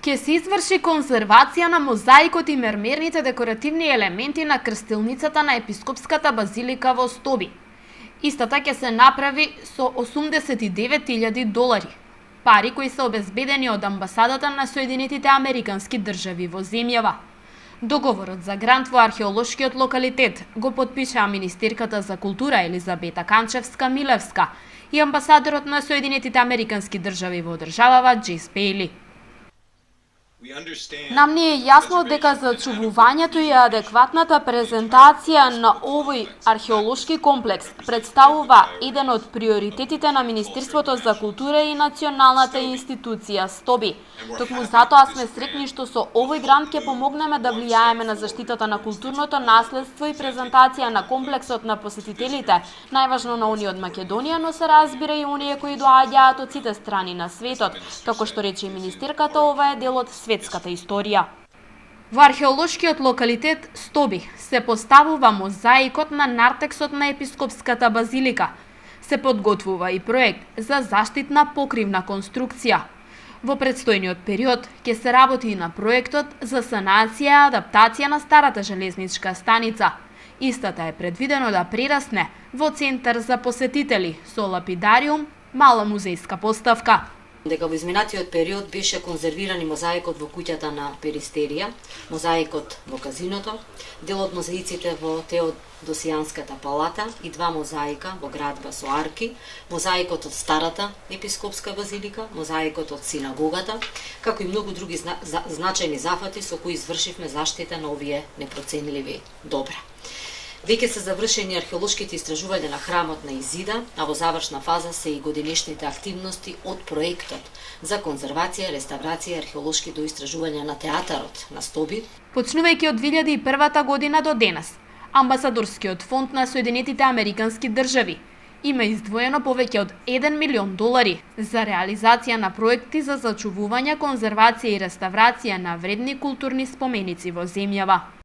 Ке се изврши конзервација на мозаикот и мермерните декоративни елементи на крстилницата на епископската базилика во Стоби. Истата ќе се направи со $89,000, пари кои се обезбедени од амбасадата на Соединетите Американски држави во земјава. Договорот за грант во археолошкиот локалитет го потпишаа министерката за култура Елизабета Канчевска-Милевска и амбасадорот на Соединетите Американски држави во државава Джейс Пейли. Нам ни е јасно дека зачувувањето и адекватната презентација на овој археолошки комплекс представува еден од приоритетите на Министерството за култура и националната институција Стоби. Токму затоа сме среќни што со овој грант ќе помогнеме да влијаеме на заштитата на културното наследство и презентација на комплексот на посетителите, најважно на оние од Македонија, но се разбира и оние кои доаѓаат од сите страни на светот. Како што рече министерката, ова е дел од светската историја. Во археолошкиот локалитет Стоби се поставува мозаикот на нартексот на епископската базилика. Се подготвува и проект за заштитна покривна конструкција. Во предстојниот период ќе се работи и на проектот за санација и адаптација на старата железничка станица. Истата е предвидено да прерасне во центар за посетители со лапидариум, мала музејска поставка. Дека во изминатиот период беше конзервиран и мозаикот во куќата на Перистерија, мозаикот во казиното, дел од мозаиците во Теодосијанската палата и два мозаика во градба со арки, мозаикот од старата епископска базилика, мозаикот од синагогата, како и многу други значајни зафати со кои извршивме заштита на овие непроценливи добра. Веќе се завршени археолошките истражувања на храмот на Изида, а во завршна фаза се и годинешните активности од проектот за конзервација, реставрација и археолошки доистражувања на театарот на Стоби. Почнувајќи од 2001 година до денес, амбасадорскиот фонд на Соединетите Американски држави има издвоено повеќе од $1 милион за реализација на проекти за зачувување, конзервација и реставрација на вредни културни споменици во земјава.